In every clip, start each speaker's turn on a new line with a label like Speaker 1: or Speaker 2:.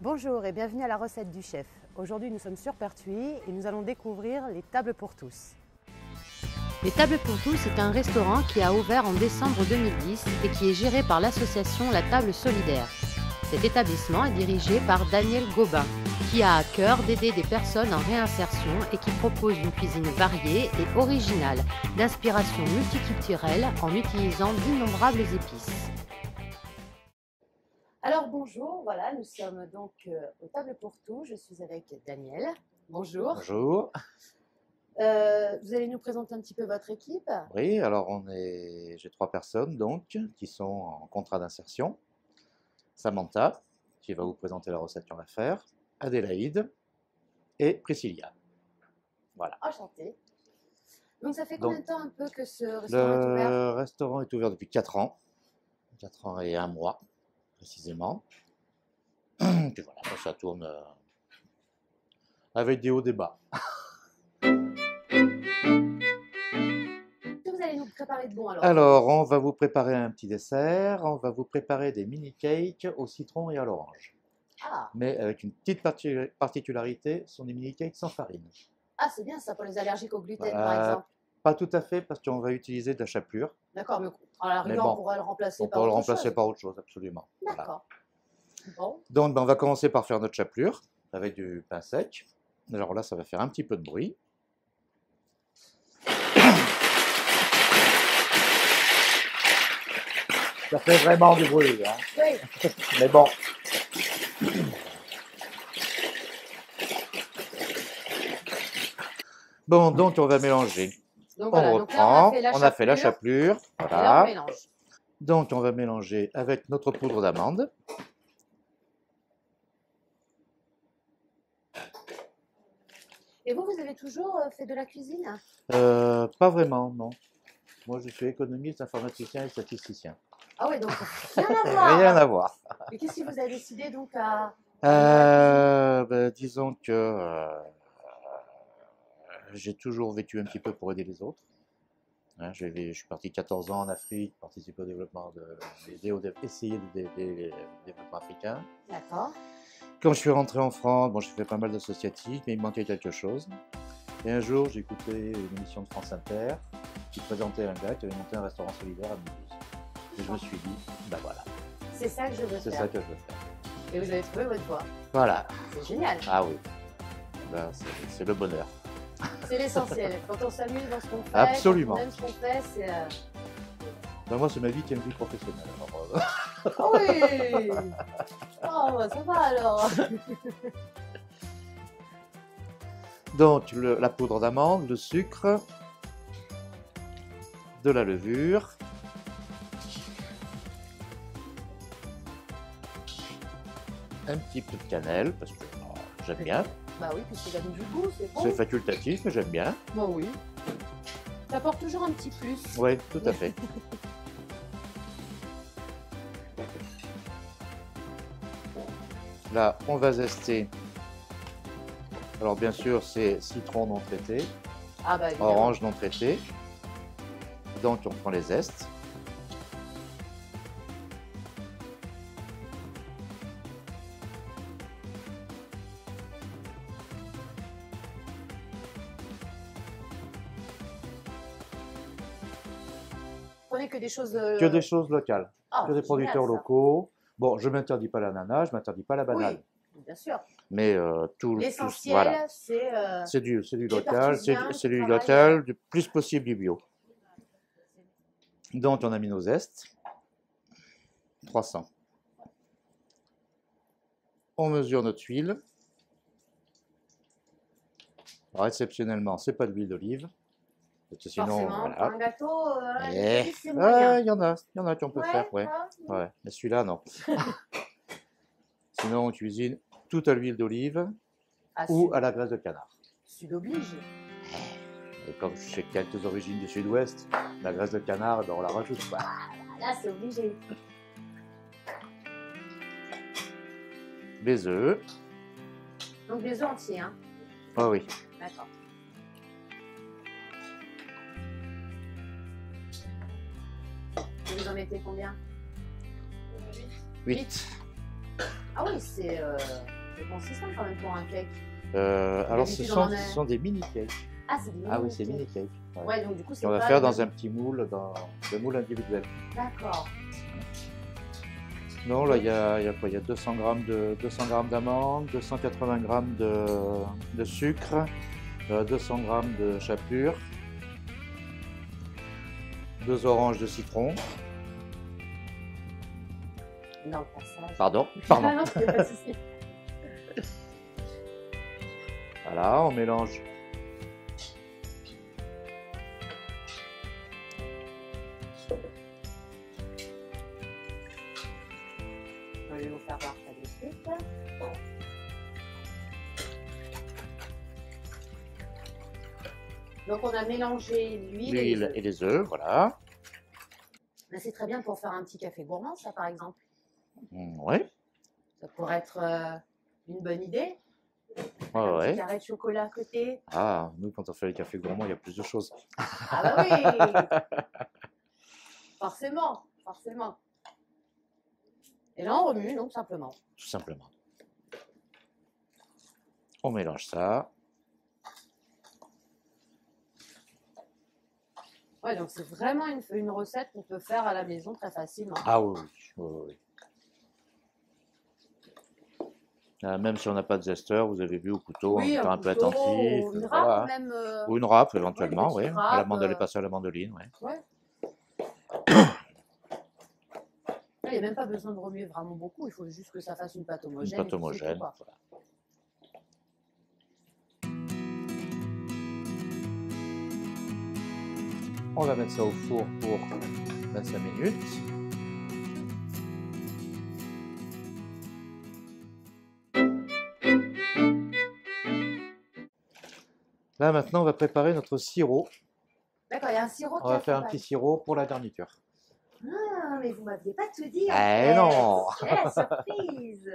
Speaker 1: Bonjour et bienvenue à la recette du chef. Aujourd'hui nous sommes sur Pertuis et nous allons découvrir les tables pour tous. Les tables pour tous est un restaurant qui a ouvert en décembre 2010 et qui est géré par l'association La Table Solidaire. Cet établissement est dirigé par Daniel Gobin, qui a à cœur d'aider des personnes en réinsertion et qui propose une cuisine variée et originale, d'inspiration multiculturelle en utilisant d'innombrables épices. Alors bonjour, voilà, nous sommes donc aux tables pour tout. Je suis avec Daniel. Bonjour.
Speaker 2: Bonjour.
Speaker 1: Vous allez nous présenter un petit peu votre équipe.
Speaker 2: Oui, alors j'ai 3 personnes donc qui sont en contrat d'insertion. Samantha, qui va vous présenter la recette qu'on va faire, Adélaïde et Priscilla. Voilà.
Speaker 1: Enchantée. Donc ça fait combien de temps un peu que ce restaurant est ouvert?
Speaker 2: Le restaurant est ouvert depuis 4 ans. 4 ans et 1 mois, précisément. Puis voilà, ça tourne avec des hauts, des bas.
Speaker 1: Qu'est-ce que vous allez nous préparer de bon alors?
Speaker 2: Alors, on va vous préparer un petit dessert. On va vous préparer des mini-cakes au citron et à l'orange.
Speaker 1: Ah,
Speaker 2: Mais avec une petite particularité, ce sont des mini-cakes sans farine.
Speaker 1: ah c'est bien ça pour les allergiques au gluten par exemple.
Speaker 2: Pas tout à fait, parce qu'on va utiliser de la chapelure.
Speaker 1: D'accord, mais à la
Speaker 2: Mais
Speaker 1: rigueur
Speaker 2: bon,
Speaker 1: on pourrait le remplacer
Speaker 2: On
Speaker 1: par
Speaker 2: peut le
Speaker 1: autre
Speaker 2: remplacer
Speaker 1: chose.
Speaker 2: par autre chose, absolument. Voilà.
Speaker 1: D'accord. Bon,
Speaker 2: Donc, on va commencer par faire notre chapelure avec du pain sec. Alors là, ça va faire un petit peu de bruit. Ça fait vraiment du bruit, hein.
Speaker 1: oui.
Speaker 2: Mais bon. Bon, donc on va mélanger.
Speaker 1: Donc,
Speaker 2: On
Speaker 1: voilà, donc là,
Speaker 2: reprend, on a fait la chapelure.
Speaker 1: Et là, on
Speaker 2: Voilà.
Speaker 1: mélange.
Speaker 2: Donc on va mélanger avec notre poudre d'amande.
Speaker 1: Et vous avez toujours fait de la cuisine?
Speaker 2: Pas vraiment, non. Moi, je suis économiste, informaticien et statisticien.
Speaker 1: Ah oui, donc rien à voir.
Speaker 2: Rien à voir.
Speaker 1: Et qu'est-ce qui vous a décidé donc à...
Speaker 2: Disons que j'ai toujours vécu un petit peu pour aider les autres. Hein, je suis parti 14 ans en Afrique, participer au développement essayer d'aider le développement africain.
Speaker 1: D'accord.
Speaker 2: Quand je suis rentré en France, bon, j'ai fait pas mal d'associatifs, mais il me manquait quelque chose. Et un jour, j'ai écouté une émission de France Inter qui présentait un gars qui avait monté un restaurant solidaire à Mulhouse. Et je me suis dit, ben voilà,
Speaker 1: C'est ça que je veux
Speaker 2: c'est
Speaker 1: faire.
Speaker 2: ça que je veux faire.
Speaker 1: Et vous avez trouvé votre voie.
Speaker 2: Voilà.
Speaker 1: C'est génial.
Speaker 2: Ah oui. Ben, c'est le bonheur.
Speaker 1: C'est l'essentiel. Quand on s'amuse dans ce qu'on fait,
Speaker 2: Absolument.
Speaker 1: quand on aime ce qu'on fait, c'est...
Speaker 2: Ben, moi, c'est ma vie qui est une vie professionnelle. Alors,
Speaker 1: Oh oui. Oh, bah, ça va alors.
Speaker 2: Donc, la poudre d'amande, le sucre, de la levure, un petit peu de cannelle, parce que j'aime bien.
Speaker 1: Bah oui, puisqu'il a mis du goût, c'est bon.
Speaker 2: C'est facultatif, mais j'aime bien.
Speaker 1: Bah oui. Ça apporte toujours un petit plus.
Speaker 2: Oui, tout à fait. Là, on va zester. Alors, bien sûr, c'est citron non traité,
Speaker 1: Ah bah évidemment.
Speaker 2: orange non traité. Donc, on prend les zestes.
Speaker 1: Prenez que des choses...
Speaker 2: Que des choses locales,
Speaker 1: Ah,
Speaker 2: que des
Speaker 1: c'est
Speaker 2: producteurs
Speaker 1: génial, ça.
Speaker 2: locaux. Bon, je ne m'interdis pas l'ananas, je ne m'interdis pas la banane.
Speaker 1: Oui, bien sûr.
Speaker 2: Mais tout
Speaker 1: L'essentiel,
Speaker 2: voilà.
Speaker 1: c'est...
Speaker 2: C'est du
Speaker 1: les
Speaker 2: local,
Speaker 1: Pertuisiens
Speaker 2: c'est
Speaker 1: qui
Speaker 2: du
Speaker 1: travaillent,
Speaker 2: local, du plus possible du bio. Donc, on a mis nos zestes. 300. On mesure notre huile. Alors, exceptionnellement, c'est pas de l'huile d'olive. Parce que sinon,
Speaker 1: forcément, pour
Speaker 2: voilà.
Speaker 1: un gâteau,
Speaker 2: Eh,
Speaker 1: c'est moyen.
Speaker 2: il y en a qui on peut faire, ouais. Ouais. Mais celui-là, non. Sinon, on cuisine tout à l'huile d'olive ou à la graisse de canard.
Speaker 1: Sud oblige.
Speaker 2: Et comme je sais quelques origines du sud-ouest, la graisse de canard, ben, on la rajoute pas.
Speaker 1: Là, c'est obligé.
Speaker 2: Les œufs.
Speaker 1: Donc des œufs entiers, hein.
Speaker 2: Ah oui.
Speaker 1: D'accord. Et vous en mettez combien?
Speaker 2: 8.
Speaker 1: Ah oui, c'est consistant quand même pour un cake.
Speaker 2: Alors ce
Speaker 1: D'habitude, on en
Speaker 2: sont des mini cakes.
Speaker 1: Ah, c'est des
Speaker 2: Ah oui,
Speaker 1: mini
Speaker 2: c'est
Speaker 1: cakes.
Speaker 2: mini cakes. Ouais.
Speaker 1: Ouais, donc du coup, c'est
Speaker 2: On va
Speaker 1: pas
Speaker 2: faire
Speaker 1: le
Speaker 2: dans
Speaker 1: même-
Speaker 2: un petit moule, dans le moule individuel.
Speaker 1: D'accord.
Speaker 2: Non, là, il y a quoi? Il y a 200 grammes d'amandes, 280 grammes de sucre, 200 grammes de chapelure, 2 oranges de citron.
Speaker 1: Dans le passage.
Speaker 2: Pardon.
Speaker 1: Ah non, c'est pas de souci.
Speaker 2: Voilà, on mélange.
Speaker 1: Je vais vous faire voir ça de suite. Donc on a mélangé l'huile et les
Speaker 2: L'huile
Speaker 1: œufs.
Speaker 2: et les œufs, voilà.
Speaker 1: Mais c'est très bien pour faire un petit café gourmand, ça par exemple.
Speaker 2: Oui,
Speaker 1: Ça pourrait être une bonne idée. Un
Speaker 2: ouais,
Speaker 1: petit
Speaker 2: ouais.
Speaker 1: carré de chocolat à côté.
Speaker 2: Ah, nous, quand on fait les cafés gourmands, il y a plus de choses.
Speaker 1: Ah bah oui. Forcément, forcément. Et là on remue, donc simplement.
Speaker 2: Tout simplement. On mélange ça.
Speaker 1: Ouais, donc c'est vraiment une recette qu'on peut faire à la maison très facilement.
Speaker 2: Ah oui, oui, oui. Même si on n'a pas de zesteur, vous avez vu au couteau, en
Speaker 1: Oui,
Speaker 2: étant
Speaker 1: un
Speaker 2: un peu
Speaker 1: couteau,
Speaker 2: attentif.
Speaker 1: ou une
Speaker 2: Voilà.
Speaker 1: râpe même.
Speaker 2: Ou une râpe éventuellement,
Speaker 1: Ouais,
Speaker 2: oui.
Speaker 1: des petites
Speaker 2: À la
Speaker 1: râpes,
Speaker 2: mandoline, passer à la mandoline, oui.
Speaker 1: Ouais. Il n'y a même pas besoin de remuer vraiment beaucoup, il faut juste que ça fasse une pâte homogène.
Speaker 2: Une pâte
Speaker 1: et puis c'est tout,
Speaker 2: homogène.
Speaker 1: quoi.
Speaker 2: Voilà. On va mettre ça au four pour 25 minutes. Là maintenant, on va préparer notre sirop.
Speaker 1: D'accord, il y a un sirop
Speaker 2: On
Speaker 1: qui
Speaker 2: va faire un petit sirop pour la garniture.
Speaker 1: Ah, mais vous ne m'aviez pas tout dit. en
Speaker 2: Eh
Speaker 1: fait.
Speaker 2: non.
Speaker 1: Quelle est la surprise.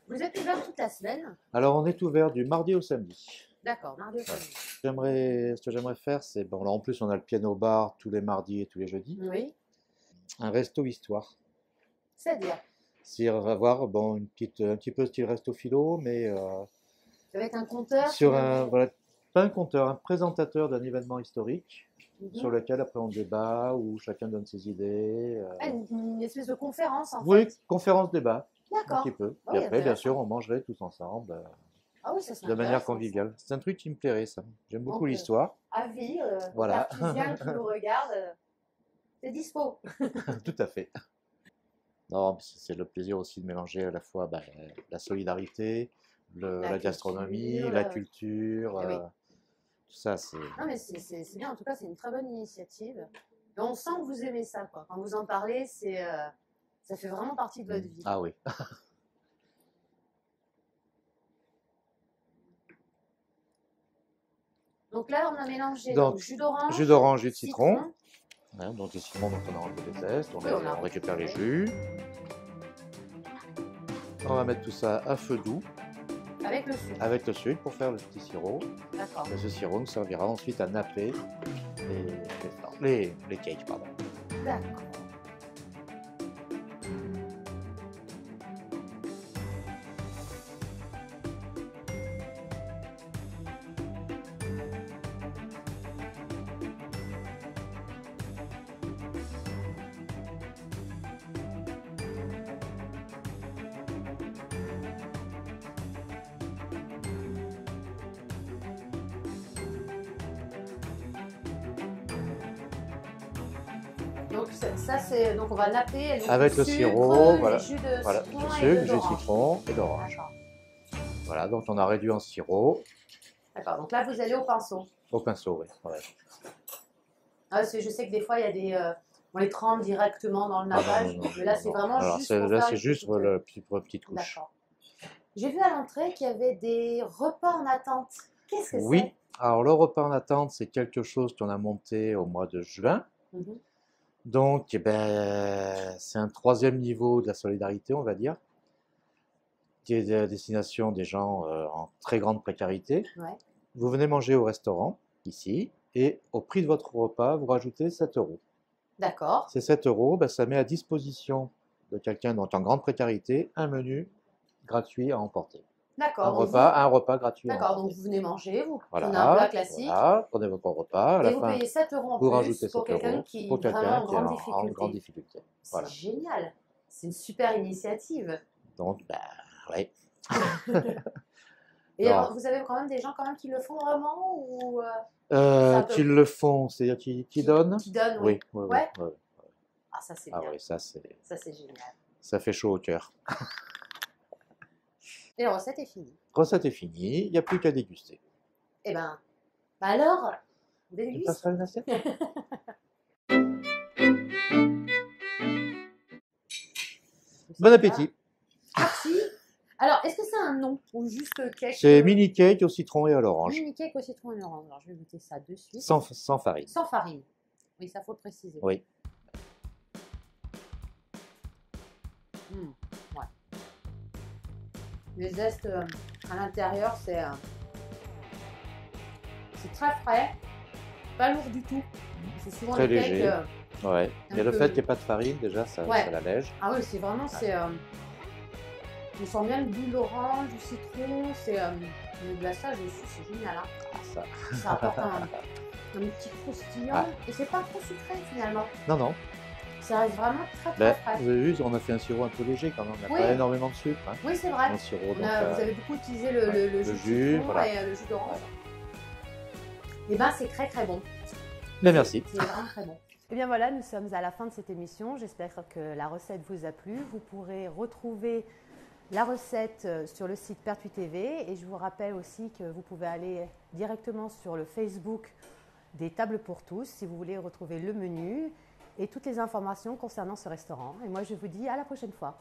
Speaker 1: Vous êtes ouvert toute la semaine.
Speaker 2: Alors on est ouvert du mardi au samedi.
Speaker 1: D'accord, mardi au samedi.
Speaker 2: Ce que j'aimerais faire, c'est, bon là en plus on a le piano bar tous les mardis et tous les jeudis,
Speaker 1: Oui,
Speaker 2: un resto histoire.
Speaker 1: c'est-à-dire,
Speaker 2: C'est-à-dire avoir bon, un petit peu style resto philo, mais
Speaker 1: ça va être un compteur.
Speaker 2: sur un, voilà, pas un conteur, un présentateur d'un événement historique,
Speaker 1: Mhm.
Speaker 2: sur lequel après on débat, où chacun donne ses idées.
Speaker 1: Ah, une espèce de conférence en
Speaker 2: Oui,
Speaker 1: fait.
Speaker 2: conférence-débat, un
Speaker 1: D'accord.
Speaker 2: petit peu.
Speaker 1: Oui,
Speaker 2: Et après, bien
Speaker 1: intéressant.
Speaker 2: sûr, on mangerait tous ensemble,
Speaker 1: Ah oui, ça c'est
Speaker 2: de manière
Speaker 1: intéressant,
Speaker 2: conviviale. C'est un truc qui me plairait, ça. J'aime beaucoup
Speaker 1: Donc,
Speaker 2: l'histoire.
Speaker 1: ça. Avis,
Speaker 2: Voilà.
Speaker 1: l'artisan qui nous regarde, c'est dispo.
Speaker 2: Tout à fait. Non, c'est le plaisir aussi de mélanger à la fois la solidarité, la gastronomie,
Speaker 1: culture,
Speaker 2: la culture,
Speaker 1: eh oui.
Speaker 2: tout ça, c'est...
Speaker 1: Non, mais c'est bien, en tout cas, c'est une très bonne initiative. Et on sent que vous aimez ça, quoi. Quand vous en parlez, ça fait vraiment partie de votre vie.
Speaker 2: Ah oui.
Speaker 1: Donc là, on a mélangé
Speaker 2: Donc,
Speaker 1: donc, jus d'orange,
Speaker 2: jus d'orange, jus de citron. Hein, donc les citrons dont on a enlevé les zestes,
Speaker 1: Oui, on a
Speaker 2: on récupère les jus. On va mettre tout ça à feu doux
Speaker 1: avec le sucre.
Speaker 2: avec le sucre pour faire le petit sirop.
Speaker 1: D'accord.
Speaker 2: Et ce sirop nous servira ensuite à napper les cakes. Pardon.
Speaker 1: D'accord. Donc ça c'est donc on va napper donc,
Speaker 2: Avec le
Speaker 1: sucre,
Speaker 2: sirop,
Speaker 1: les
Speaker 2: voilà.
Speaker 1: jus de
Speaker 2: Voilà,
Speaker 1: citron
Speaker 2: le
Speaker 1: et
Speaker 2: sucre,
Speaker 1: de
Speaker 2: jus de
Speaker 1: l'orange.
Speaker 2: citron et d'orange.
Speaker 1: D'accord.
Speaker 2: Voilà, donc on a réduit en sirop
Speaker 1: D'accord. Donc là vous allez au pinceau.
Speaker 2: au pinceau. Oui. Ouais.
Speaker 1: Ah, parce que je sais que des fois il y a des on les trempe directement dans le
Speaker 2: Ah
Speaker 1: nappage,
Speaker 2: non, non,
Speaker 1: mais là
Speaker 2: non,
Speaker 1: c'est
Speaker 2: non.
Speaker 1: vraiment
Speaker 2: Alors,
Speaker 1: juste
Speaker 2: c'est-
Speaker 1: pour
Speaker 2: là,
Speaker 1: faire
Speaker 2: c'est
Speaker 1: une
Speaker 2: juste pour
Speaker 1: petite-
Speaker 2: la petite couche.
Speaker 1: D'accord. J'ai vu à l'entrée qu'il y avait des repas en attente. Qu'est-ce que
Speaker 2: Oui, alors le repas en attente, c'est quelque chose qu'on a monté au mois de juin.
Speaker 1: c'est? Mhm.
Speaker 2: Donc, eh ben, c'est un troisième niveau de la solidarité, on va dire, qui est à destination des gens en très grande précarité.
Speaker 1: Ouais.
Speaker 2: Vous venez manger au restaurant, ici, Et au prix de votre repas, vous rajoutez 7 euros.
Speaker 1: D'accord.
Speaker 2: Ces 7 euros, ben, ça met à disposition de quelqu'un dont en grande précarité un menu gratuit à emporter.
Speaker 1: D'accord.
Speaker 2: Un repas gratuit à
Speaker 1: D'accord, donc
Speaker 2: emporter.
Speaker 1: vous venez manger, vous prenez un
Speaker 2: Voilà,
Speaker 1: plat classique
Speaker 2: voilà, prenez votre repas. À
Speaker 1: et
Speaker 2: la
Speaker 1: vous
Speaker 2: fin,
Speaker 1: payez 7 euros en
Speaker 2: vous
Speaker 1: plus
Speaker 2: rajoutez
Speaker 1: pour
Speaker 2: 7
Speaker 1: quelqu'un
Speaker 2: euros
Speaker 1: qui
Speaker 2: pour
Speaker 1: est vraiment en
Speaker 2: quelqu'un qui est
Speaker 1: grande
Speaker 2: en
Speaker 1: difficulté.
Speaker 2: grande difficulté.
Speaker 1: C'est
Speaker 2: Voilà.
Speaker 1: génial. C'est une super initiative.
Speaker 2: Donc, ben, ouais.
Speaker 1: Et
Speaker 2: Non.
Speaker 1: vous avez quand même des gens qui le font vraiment ou un peu-
Speaker 2: Qui le font, c'est-à-dire qui donnent?
Speaker 1: qui donnent,
Speaker 2: Oui,
Speaker 1: oui.
Speaker 2: oui,
Speaker 1: Ouais.
Speaker 2: oui, oui.
Speaker 1: Ah, ça c'est
Speaker 2: Ah
Speaker 1: bien.
Speaker 2: oui,
Speaker 1: Ça c'est génial.
Speaker 2: ça fait chaud au cœur.
Speaker 1: Et la recette est finie.
Speaker 2: Recette est finie, il n'y a plus qu'à déguster.
Speaker 1: Eh ben, alors,
Speaker 2: Tu
Speaker 1: déguste.
Speaker 2: passeras une assiette? Bon appétit.
Speaker 1: Merci. Alors, est-ce que c'est un nom ou juste cake?
Speaker 2: C'est mini cake au citron et à l'orange,
Speaker 1: Mini cake au citron et orange. Alors, je vais goûter ça de suite.
Speaker 2: sans farine.
Speaker 1: Sans farine. Oui, ça faut le préciser.
Speaker 2: Oui.
Speaker 1: Ouais. Les zestes à l'intérieur, c'est très frais, pas lourd du tout. C'est souvent
Speaker 2: Très
Speaker 1: les cakes.
Speaker 2: léger. Ouais.
Speaker 1: un
Speaker 2: Et le
Speaker 1: peu-
Speaker 2: fait qu'il n'y ait pas de farine, déjà, ça
Speaker 1: Ouais.
Speaker 2: l'allège.
Speaker 1: Ah oui, c'est vraiment, on sent bien le goût de l'orange, du citron, le glaçage aussi, c'est génial. Hein.
Speaker 2: Ah, ça.
Speaker 1: Ça apporte un petit croustillant
Speaker 2: Ah.
Speaker 1: et c'est pas trop sucré finalement.
Speaker 2: Non, non.
Speaker 1: Ça reste vraiment très
Speaker 2: Ben,
Speaker 1: frais.
Speaker 2: vous avez vu, on a fait un sirop un peu léger quand même. On n'a
Speaker 1: Oui.
Speaker 2: pas énormément de sucre. Hein,
Speaker 1: Oui, c'est vrai.
Speaker 2: dans le sirop.
Speaker 1: Vous avez beaucoup utilisé le jus, de
Speaker 2: jus,
Speaker 1: citron
Speaker 2: voilà.
Speaker 1: et le jus d'orange. Et ben c'est très très bon.
Speaker 2: Ben, merci.
Speaker 1: C'est vraiment très bon. Et bien voilà, nous sommes à la fin de cette émission. J'espère que la recette vous a plu. Vous pourrez retrouver la recette sur le site Pertuis TV. Et je vous rappelle aussi que vous pouvez aller directement sur le Facebook des Tables pour tous si vous voulez retrouver le menu et toutes les informations concernant ce restaurant. Et moi, je vous dis à la prochaine fois.